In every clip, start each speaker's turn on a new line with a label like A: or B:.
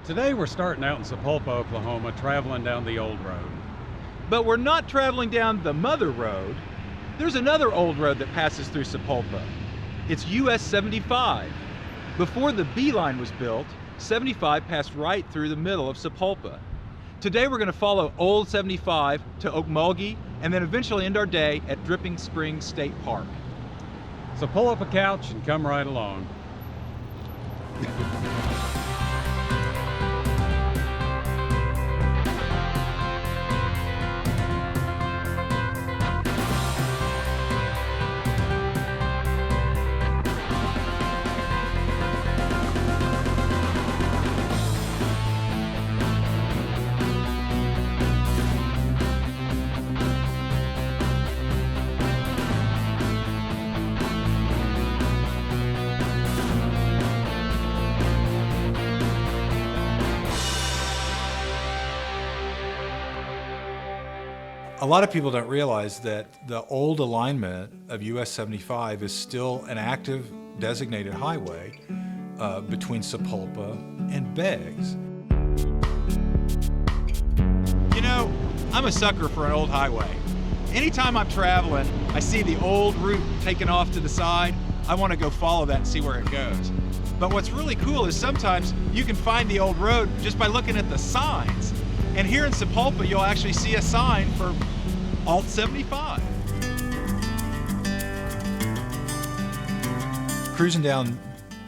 A: Today we're starting out in Sapulpa, Oklahoma, traveling down the old road.
B: But we're not traveling down the mother road. There's another old road that passes through Sapulpa. It's US 75. Before the Beeline was built, 75 passed right through the middle of Sapulpa. Today we're going to follow Old 75 to Okmulgee and then eventually end our day at Dripping Springs State Park.
A: So pull up a couch and come right along.
C: A lot of people don't realize that the old alignment of US 75 is still an active designated highway between Sapulpa and Beggs.
B: You know, I'm a sucker for an old highway. Anytime I'm traveling, I see the old route taken off to the side, I want to go follow that and see where it goes. But what's really cool is sometimes you can find the old road just by looking at the signs. And here in Sapulpa, you'll actually see a sign for Alt 75.
C: Cruising down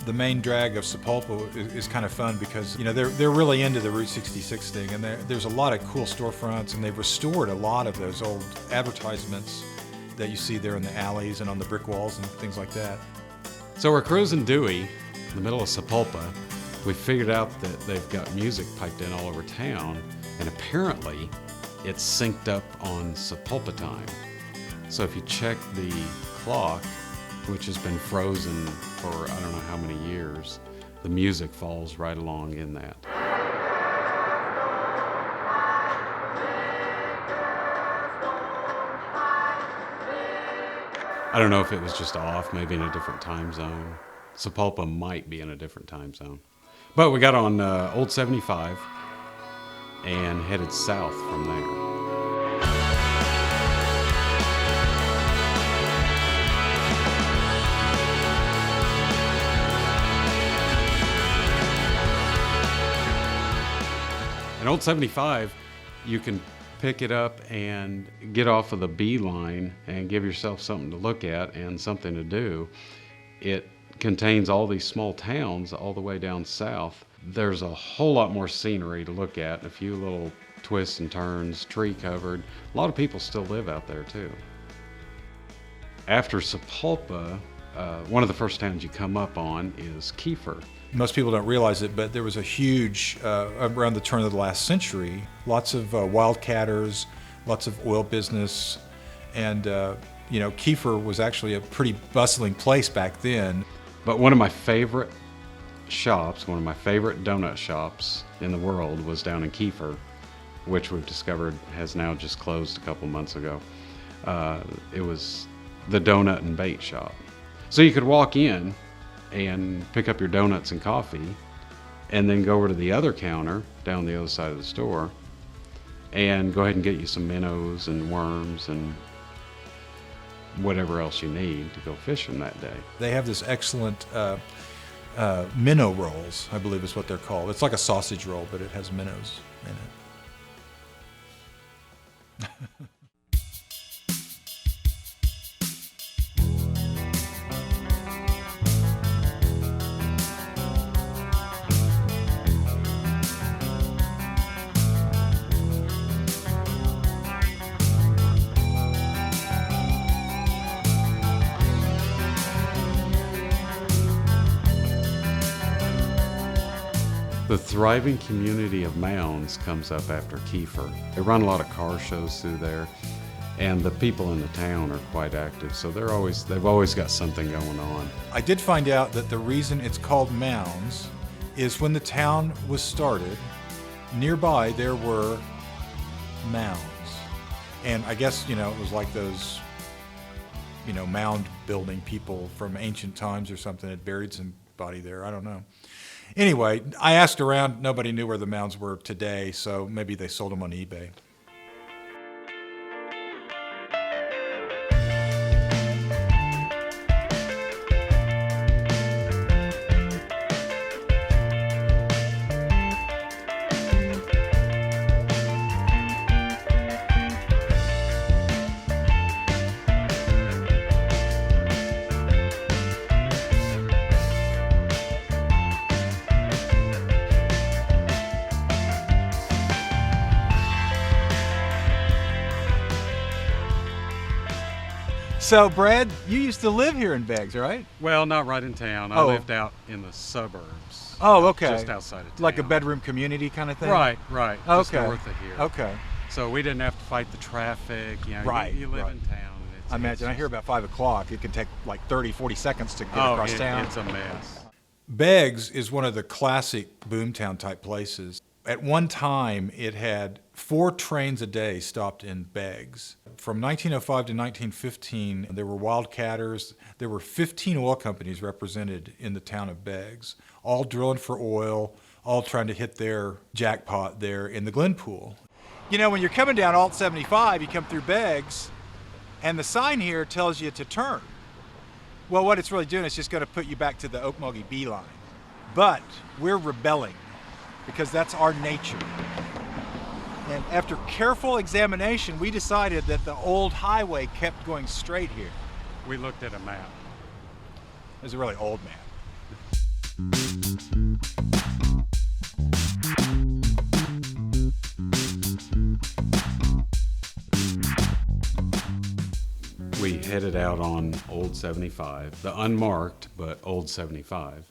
C: the main drag of Sapulpa is kind of fun because, you know, they're really into the Route 66 thing, and there's a lot of cool storefronts, and they've restored a lot of those old advertisements that you see there in the alleys and on the brick walls and things like that.
A: So we're cruising Dewey in the middle of Sapulpa. We figured out that they've got music piped in all over town, and apparently it's synced up on Sapulpa time. So if you check the clock, which has been frozen for I don't know how many years, the music falls right along in that. I don't know if it was just off, maybe in a different time zone. Sapulpa might be in a different time zone. But we got on Old 75 and headed south from there. And Old 75, you can pick it up and get off of the Beeline and give yourself something to look at and something to do. It contains all these small towns all the way down south. There's a whole lot more scenery to look at, a few little twists and turns, tree covered. A lot of people still live out there too. After Sapulpa, one of the first towns you come up on is Kiefer.
C: Most people don't realize it, but there was a huge, around the turn of the last century, lots of wildcatters, lots of oil business, and you know, Kiefer was actually a pretty bustling place back then.
A: But one of my favorite shops, one of my favorite donut shops in the world was down in Kiefer, which we've discovered has now just closed a couple months ago. It was the donut and bait shop. So you could walk in and pick up your donuts and coffee and then go over to the other counter down the other side of the store and go ahead and get you some minnows and worms and whatever else you need to go fishing that day.
C: They have this excellent minnow rolls, I believe is what they're called. It's like a sausage roll, but it has minnows in it.
A: The thriving community of Mounds comes up after Kiefer. They run a lot of car shows through there, and the people in the town are quite active, so they've always got something going on.
C: I did find out that the reason it's called Mounds is when the town was started, nearby there were mounds. And I guess, you know, it was like those, you know, mound building people from ancient times or something had buried somebody there, I don't know. Anyway, I asked around. Nobody knew where the Mounds were today, so maybe they sold them on eBay.
B: So, Brad, you used to live here in Beggs, right?
A: Well, not right in town. I
B: Oh.
A: lived out in the suburbs.
B: Oh, okay.
A: Just outside of town.
B: Like a bedroom community kind of thing?
A: Right, right. Just
B: Okay.
A: north of here.
B: Okay.
A: So we didn't have to fight the traffic. You know,
B: Right,
A: you live
B: right.
A: in town. And
B: I imagine. I hear about 5 o'clock. It can take like 30, 40 seconds to get across town.
A: It's a mess.
C: Beggs is one of the classic boomtown type places. At one time, it had 4 trains a day stopped in Beggs. From 1905 to 1915, there were wildcatters. There were 15 oil companies represented in the town of Beggs, all drilling for oil, all trying to hit their jackpot there in the Glenpool.
B: You know, when you're coming down Alt 75, you come through Beggs, and the sign here tells you to turn. Well, what it's really doing is just going to put you back to the Okmulgee Beeline. But we're rebelling, because that's our nature. And after careful examination, we decided that the old highway kept going straight here.
A: We looked at a map.
B: It was a really old map.
A: We headed out on Old 75, the unmarked but Old 75,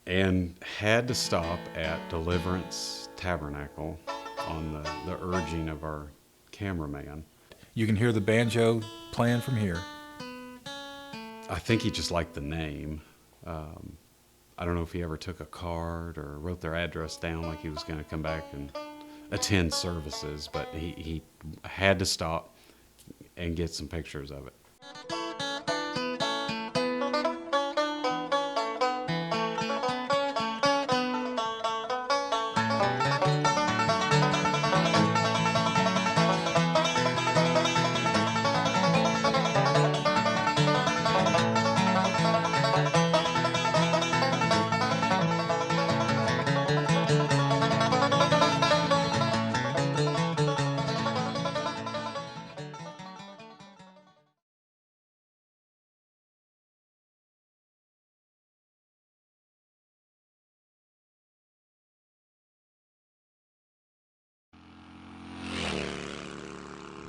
A: and had to stop at Deliverance Tabernacle on the urging of our cameraman.
C: You can hear the banjo playing from here.
A: I think he just liked the name. I don't know if he ever took a card or wrote their address down like he was going to come back and attend services, but he had to stop and get some pictures of it.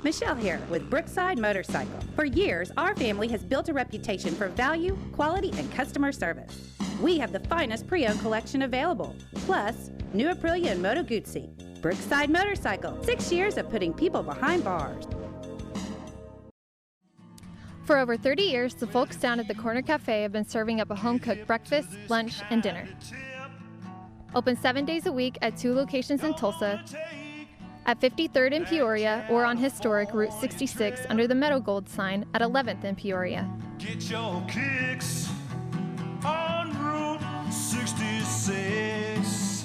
D: Michelle here with Brookside Motorcycle. For years, our family has built a reputation for value, quality, and customer service. We have the finest pre-owned collection available, plus new Aprilia and Moto Guzzi. Brookside Motorcycle, 6 years of putting people behind bars.
E: For over 30 years, the folks down at the Corner Cafe have been serving up a home-cooked breakfast, lunch, and dinner. Open 7 days a week at 2 locations in Tulsa, at 53rd in Peoria, or on historic Route 66 under the Meadow Gold sign at 11th in Peoria.
F: Get your kicks on Route 66.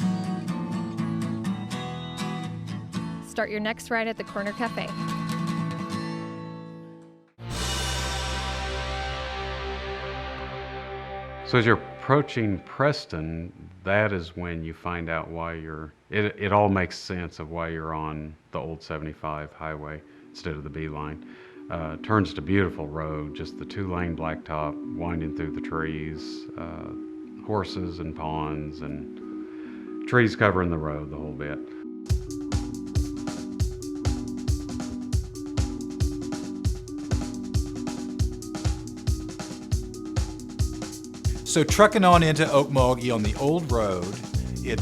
E: Start your next ride at the Corner Cafe.
A: So as you're approaching Preston, that is when you find out why it all makes sense of why you're on the old 75 highway instead of the Beeline. Turns to beautiful road, just the 2-lane blacktop winding through the trees, horses and ponds and trees covering the road the whole bit.
C: So trucking on into Okmulgee on the old road, it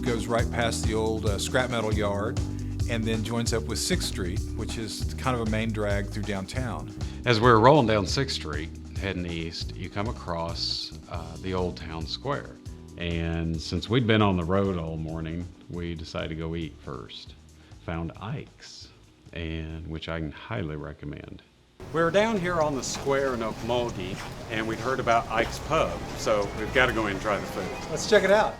C: goes right past the old scrap metal yard and then joins up with 6th Street, which is kind of a main drag through downtown.
A: As we're rolling down 6th Street, heading east, you come across the old town square. And since we'd been on the road all morning, we decided to go eat first. Found Ike's, and which I can highly recommend. We were down here on the square in Okmulgee, and we'd heard about Ike's Pub, so we've got to go in and try the food.
C: Let's check it out.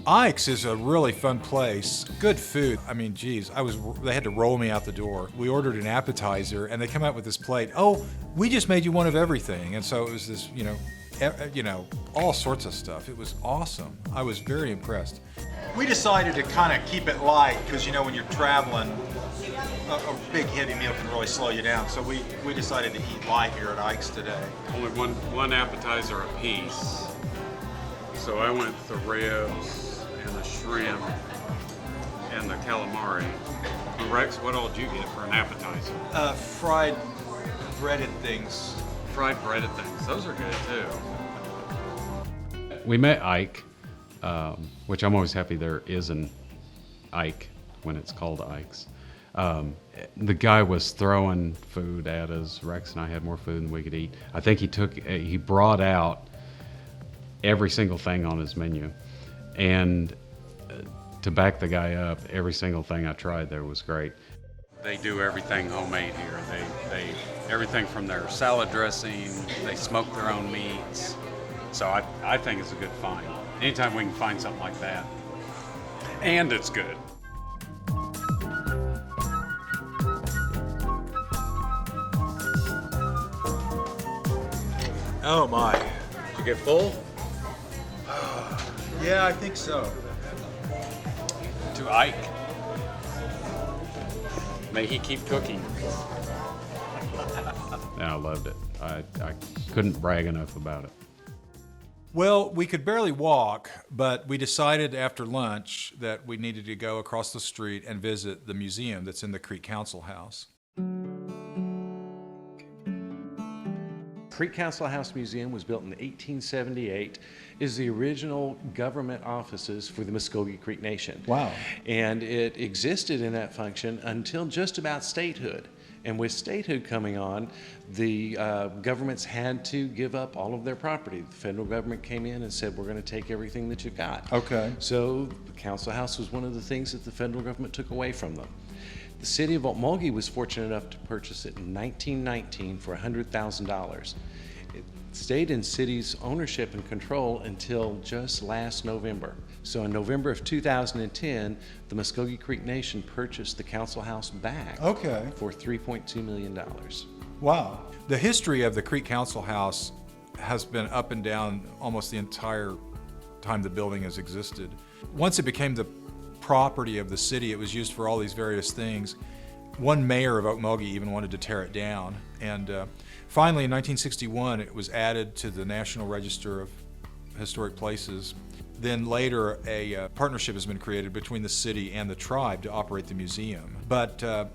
C: Ike's is a really fun place. Good food. I mean, geez, they had to roll me out the door. We ordered an appetizer, and they come out with this plate. Oh, we just made you one of everything. And so it was this, all sorts of stuff. It was awesome. I was very impressed. We decided to kind of keep it light because, when you're traveling, a big heavy meal can really slow you down. So we decided to eat light here at Ike's today.
A: Only one appetizer a piece. So I went with the ribs and the shrimp and the calamari. Rex, what all did you get for an appetizer?
C: Fried breaded things.
A: Fried breaded things. Those are good too. We met Ike, which I'm always happy there is an Ike when it's called Ike's. The guy was throwing food at us. Rex and I had more food than we could eat. I think he brought out every single thing on his menu. And to back the guy up, every single thing I tried there was great. They do everything homemade here. They everything from their salad dressing, they smoke their own meats. So I think it's a good find. Anytime we can find something like that. And it's good.
C: Oh my.
A: Did you get full?
C: Yeah, I think so.
A: To Ike. May he keep cooking. And I loved it. I couldn't brag enough about it.
C: Well, we could barely walk, but we decided after lunch that we needed to go across the street and visit the museum that's in the Creek Council House.
G: Creek Council House Museum was built in 1878. Is the original government offices for the Muskogee Creek Nation.
C: Wow.
G: And it existed in that function until just about statehood. And with statehood coming on, the governments had to give up all of their property. The federal government came in and said, we're going to take everything that you've got.
C: Okay.
G: So the Council House was one of the things that the federal government took away from them. The city of Okmulgee was fortunate enough to purchase it in 1919 for $100,000. It stayed in city's ownership and control until just last November. So in November of 2010, the Muskogee Creek Nation purchased the council house back for $3.2 million.
C: Wow. The history of the Creek Council House has been up and down almost the entire time the building has existed. Once it became the property of the city, it was used for all these various things. One mayor of Okmulgee even wanted to tear it down. And finally, in 1961, it was added to the National Register of Historic Places. Then later, a partnership has been created between the city and the tribe to operate the museum. But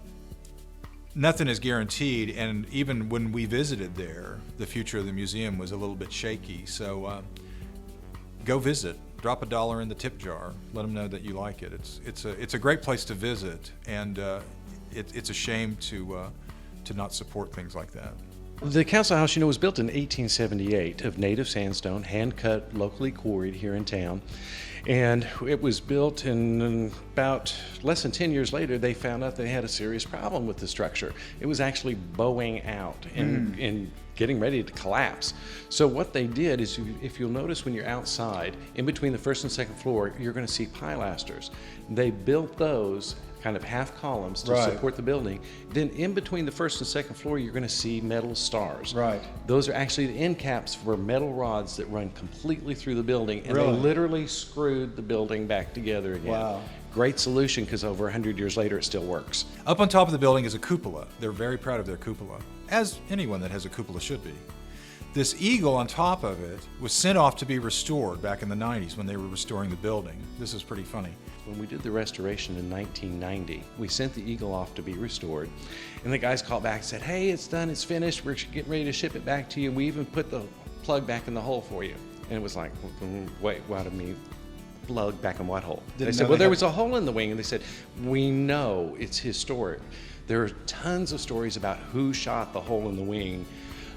C: nothing is guaranteed, and even when we visited there, the future of the museum was a little bit shaky. So go visit. Drop $1 in the tip jar. Let them know that you like it. It's a great place to visit, and it's a shame to not support things like that.
G: The council house, was built in 1878 of native sandstone, hand-cut, locally quarried here in town. And it was built, and about less than 10 years later, they found out they had a serious problem with the structure. It was actually bowing out and getting ready to collapse. So what they did is, if you'll notice when you're outside, in between the first and second floor, you're going to see pilasters. They built those kind of half columns to support the building. Then in between the first and second floor, you're going to see metal stars.
C: Right.
G: Those are actually the end caps for metal rods that run completely through the building, and they literally screwed the building back together again.
C: Wow.
G: Great solution, because over 100 years later, it still works.
C: Up on top of the building is a cupola. They're very proud of their cupola, as anyone that has a cupola should be. This eagle on top of it was sent off to be restored back in the 90s when they were restoring the building. This is pretty funny.
G: When we did the restoration in 1990, we sent the eagle off to be restored, and the guys called back and said, hey, it's done, it's finished, we're getting ready to ship it back to you. We even put the plug back in the hole for you. And it was like, wait, what do you mean? Plug back in what hole? They said, well, there was a hole in the wing, and they said, we know it's historic. There are tons of stories about who shot the hole in the wing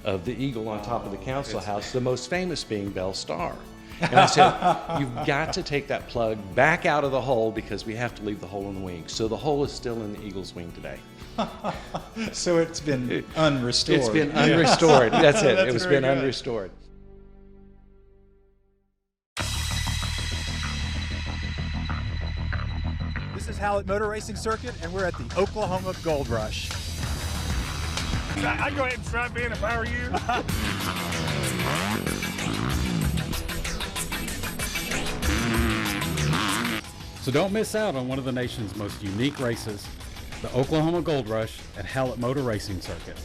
G: of the eagle on top of the council house, the most famous being Belle Starr. And I said, you've got to take that plug back out of the hole because we have to leave the hole in the wing. So the hole is still in the eagle's wing today.
C: So it's been unrestored.
G: It's been unrestored. That's it.
C: That's
G: It was
C: very
G: been
C: good.
G: unrestored.
B: This is Hallett Motor Racing Circuit, and we're at the Oklahoma Gold Rush.
F: I'd go ahead and strap in if I were you.
A: So don't miss out on one of the nation's most unique races, the Oklahoma Gold Rush at Hallett Motor Racing Circuit.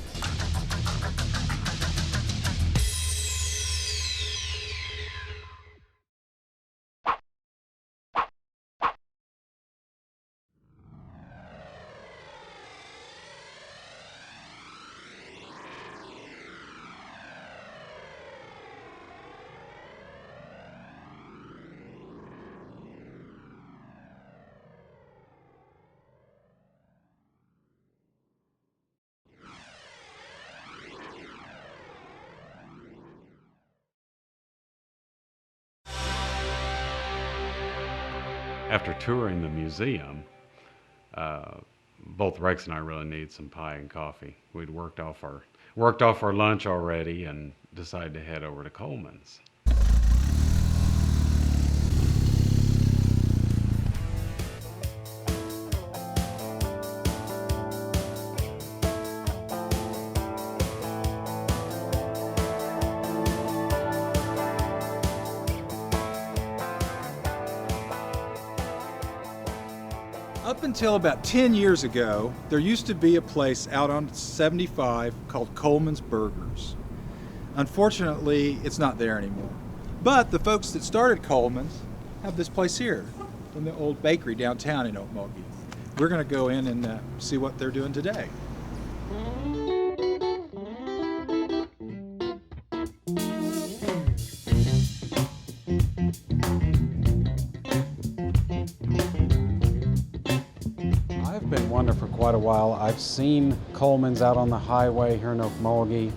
A: After touring the museum, both Rex and I really need some pie and coffee. We'd worked off our lunch already and decided to head over to Coleman's.
B: Up until about 10 years ago, there used to be a place out on 75 called Coleman's Burgers. Unfortunately, it's not there anymore. But the folks that started Coleman's have this place here in the old bakery downtown in Okmulgee. We're going to go in and see what they're doing today.
A: I've been wondering for quite a while. I've seen Coleman's out on the highway here in Okmulgee,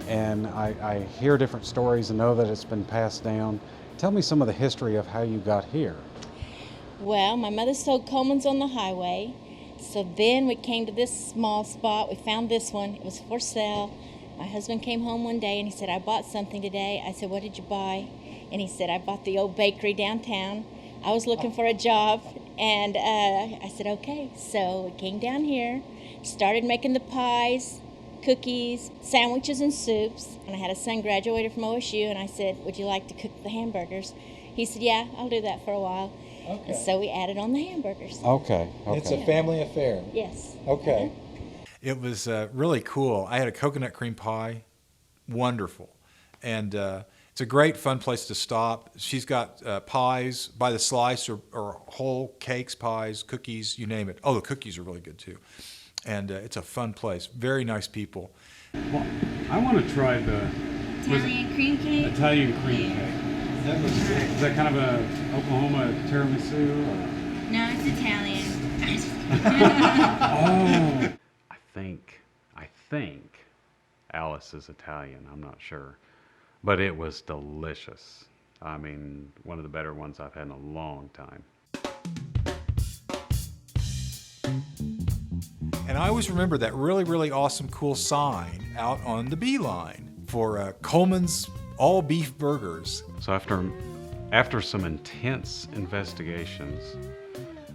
A: and I hear different stories and know that it's been passed down. Tell me some of the history of how you got here.
H: Well, my mother sold Coleman's on the highway, so then we came to this small spot. We found this one. It was for sale. My husband came home one day and he said, I bought something today. I said, what did you buy? And he said, I bought the old bakery downtown. I was looking for a job, and I said, okay. So we came down here, started making the pies, cookies, sandwiches, and soups. And I had a son graduated from OSU, and I said, would you like to cook the hamburgers? He said, yeah, I'll do that for a while.
C: Okay.
H: And so we added on the hamburgers.
A: Okay.
C: It's a family affair.
H: Yes.
C: Okay. It was really cool. I had a coconut cream pie, wonderful. And it's a great, fun place to stop. She's got pies by the slice or whole cakes, pies, cookies, you name it. Oh, the cookies are really good too. And it's a fun place. Very nice people.
A: Well, I want to try the
H: Italian cream cake?
A: Italian cream cake. Is that kind of a Oklahoma tiramisu? Or?
H: No, it's Italian.
A: Oh. I think Alice is Italian. I'm not sure. But it was delicious. I mean, one of the better ones I've had in a long time.
C: And I always remember that really, really awesome, cool sign out on the Beeline for Coleman's all beef burgers.
A: So after some intense investigations,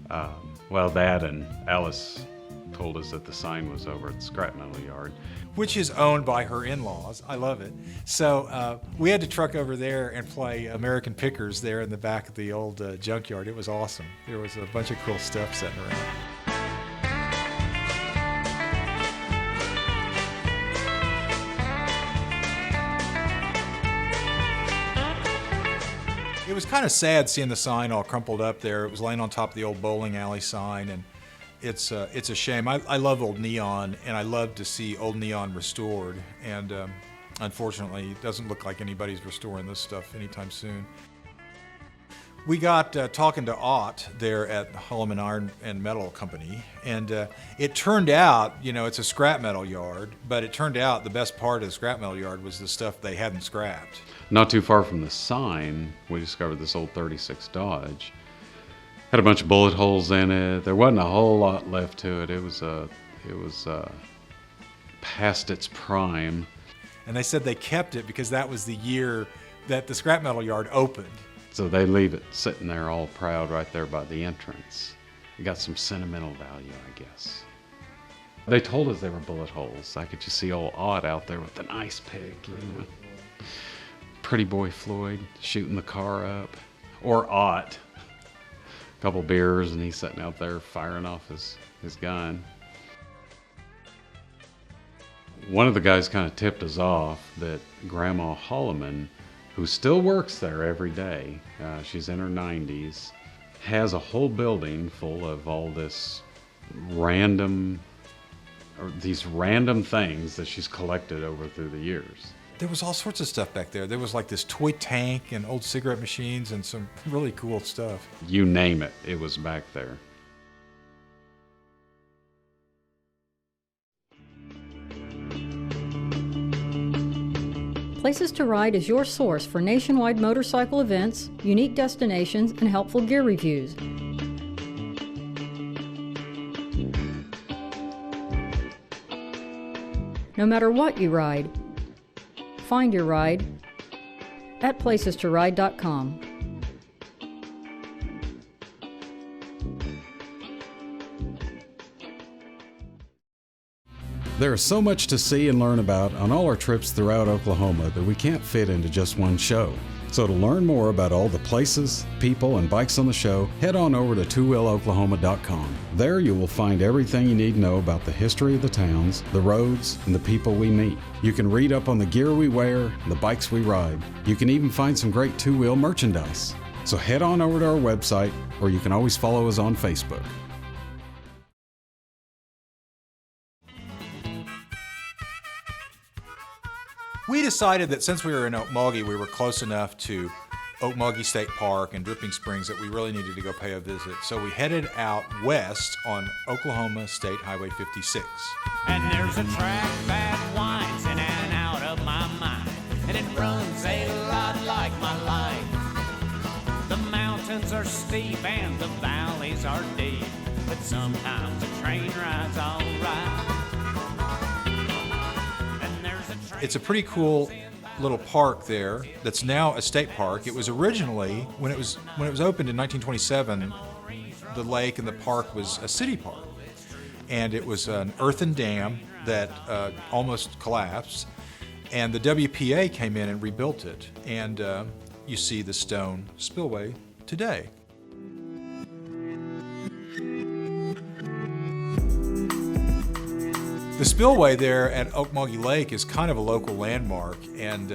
A: Dad and Alice told us that the sign was over at the scrap metal yard.
C: Which is owned by her in-laws. I love it. So we had to truck over there and play American Pickers there in the back of the old junkyard. It was awesome. There was a bunch of cool stuff sitting around. It was kind of sad seeing the sign all crumpled up there. It was laying on top of the old bowling alley sign, and it's a shame. I love old neon, and I love to see old neon restored. And unfortunately, it doesn't look like anybody's restoring this stuff anytime soon. We got talking to Ott there at Holloman Iron and Metal Company, and it turned out, you know, it's a scrap metal yard, but it turned out the best part of the scrap metal yard was the stuff they hadn't scrapped.
A: Not too far from the sign, we discovered this old 36 Dodge. Had a bunch of bullet holes in it. There wasn't a whole lot left to it. It was past its prime.
C: And they said they kept it because that was the year that the scrap metal yard opened.
A: So they leave it sitting there all proud right there by the entrance. It got some sentimental value, I guess. They told us they were bullet holes. I could just see old Ott out there with an ice pick, you know. Pretty boy Floyd shooting the car up. Or Ott. A couple beers and he's sitting out there firing off his gun. One of the guys kind of tipped us off that Grandma Holloman, who still works there every day, she's in her 90s, has a whole building full of all this these random things that she's collected over through the years.
C: There was all sorts of stuff back there. There was like this toy tank and old cigarette machines and some really cool stuff.
A: You name it, it was back there.
I: Places to Ride is your source for nationwide motorcycle events, unique destinations, and helpful gear reviews. No matter what you ride, find your ride at placestoride.com.
A: There is so much to see and learn about on all our trips throughout Oklahoma that we can't fit into just one show. So to learn more about all the places, people, and bikes on the show, head on over to twowheeloklahoma.com. There you will find everything you need to know about the history of the towns, the roads, and the people we meet. You can read up on the gear we wear and the bikes we ride. You can even find some great two-wheel merchandise. So head on over to our website, or you can always follow us on Facebook.
C: We decided that since we were in Okmulgee, we were close enough to Okmulgee State Park and Dripping Springs that we really needed to go pay a visit. So we headed out west on Oklahoma State Highway 56.
J: And there's a track that winds in and out of my mind, and it runs a lot like my life. The mountains are steep and the valleys are deep, but sometimes a train ride's all right.
C: It's a pretty cool little park there that's now a state park. It was originally, when it was opened in 1927, the lake and the park was a city park. And it was an earthen dam that almost collapsed. And the WPA came in and rebuilt it. And you see the stone spillway today. The spillway there at Okmulgee Lake is kind of a local landmark, and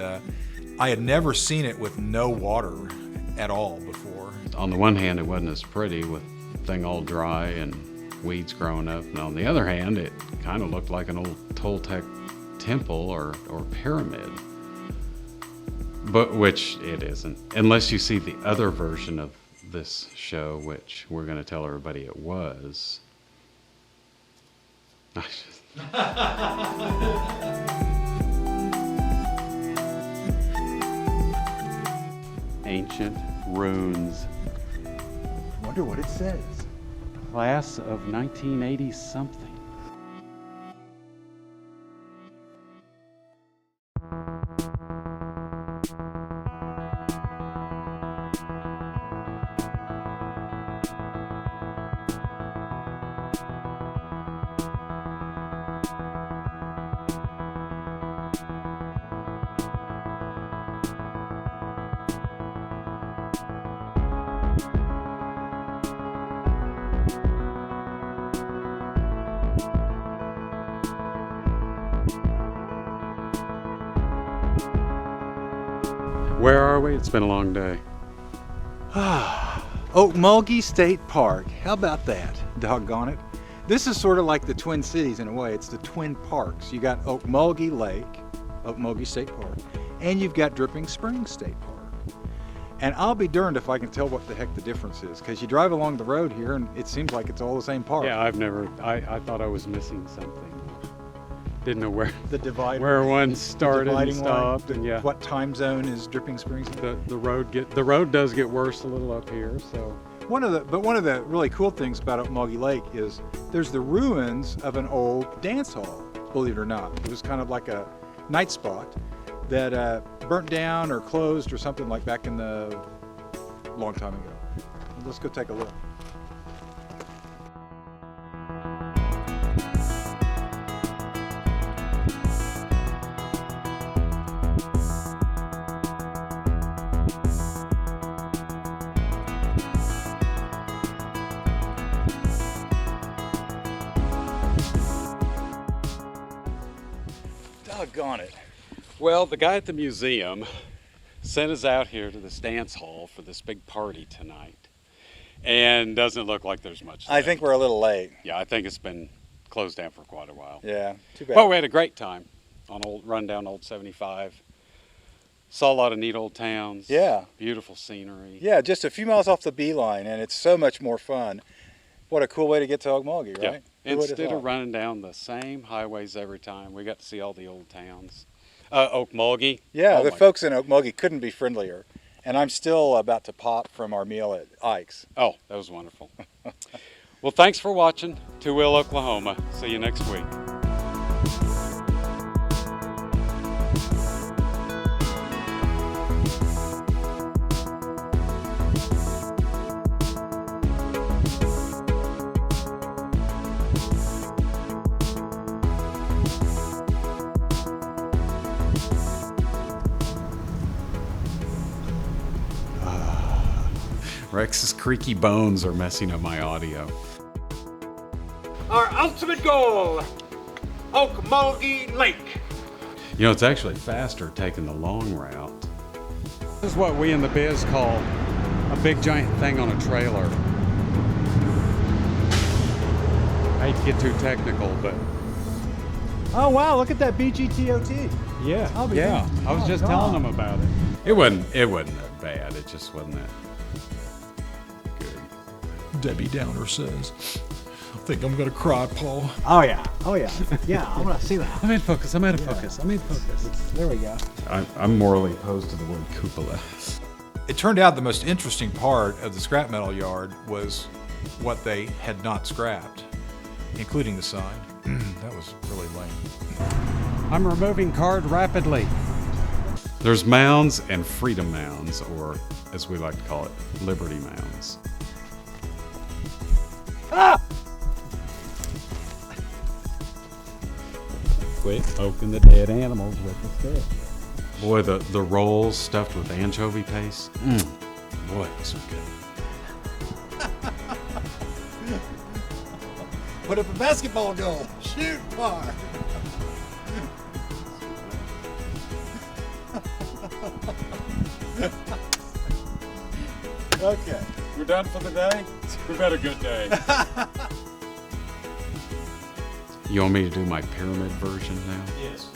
C: I had never seen it with no water at all before.
A: On the one hand, it wasn't as pretty with the thing all dry and weeds growing up, and on the other hand, it kind of looked like an old Toltec temple or pyramid, but which it isn't, unless you see the other version of this show, which we're going to tell everybody it was. Ancient ruins.
B: Wonder what it says.
A: Class of 1980 something. Where are we? It's been a long day.
B: Okmulgee State Park. How about that? Doggone it. This is sort of like the Twin Cities in a way. It's the twin parks. You got Okmulgee Lake, Okmulgee State Park, and you've got Dripping Springs State Park.
C: And I'll be darned if I can tell what the heck the difference is, because you drive along the road here and it seems like it's all the same part.
A: Yeah, I thought I was missing something. Didn't know where
C: The
A: where one started and stopped,
C: line,
A: and yeah.
C: What time zone is Dripping Springs in?
A: The road does get worse a little up here, so.
C: One of the really cool things about Okmulgee Lake is there's the ruins of an old dance hall, believe it or not. It was kind of like a night spot that burnt down or closed or something like back in the long time ago. Let's go take a look. Doggone it.
A: Well, the guy at the museum sent us out here to this dance hall for this big party tonight, and doesn't look like there's much
C: I think we're a little late.
A: Yeah, I think it's been closed down for quite a while.
C: Yeah, too bad.
A: But we had a great time on rundown old 75. Saw a lot of neat old towns.
C: Yeah.
A: Beautiful scenery.
C: Yeah, just a few miles off the Beeline, and it's so much more fun. What a cool way to get to Okmulgee, right?
A: Yeah.
C: Who would've
A: Instead of
C: thought?
A: running down the same highways every time, we got to see all the old towns. Okmulgee.
C: Yeah,
A: Oh
C: the
A: my-
C: folks in Okmulgee couldn't be friendlier. And I'm still about to pop from our meal at Ike's.
A: Oh, that was wonderful. Well, thanks for watching Two Wheel Oklahoma. See you next week. Rex's creaky bones are messing up my audio.
F: Our ultimate goal, Okmulgee Lake.
A: You know, it's actually faster taking the long route. This is what we in the biz call a big giant thing on a trailer. I hate to get too technical, but
C: Oh wow, look at that BGTOT.
A: yeah,
C: I'll be
A: yeah.
C: damned.
A: I was
C: Oh,
A: just
C: God.
A: telling them about it. It wasn't that bad. It just wasn't that good.
C: Debbie Downer says, I think I'm gonna cry, Paul.
K: Oh yeah, yeah. I want to see that.
A: I'm in focus. I'm out of focus. I'm in focus.
K: There we go.
A: I'm morally opposed to the word cupola.
C: It turned out the most interesting part of the scrap metal yard was what they had not scrapped, including the sign. That was really lame.
A: I'm removing card rapidly. There's Mounds and Freedom Mounds, or as we like to call it, Liberty Mounds. Quit poking the dead animals with the stick. Boy, the rolls stuffed with anchovy paste. Boy, those are good.
K: Put up a basketball goal. Shoot far. Okay.
A: We're done for the day? We've had a good day. You want me to do my pyramid version now?
C: Yes.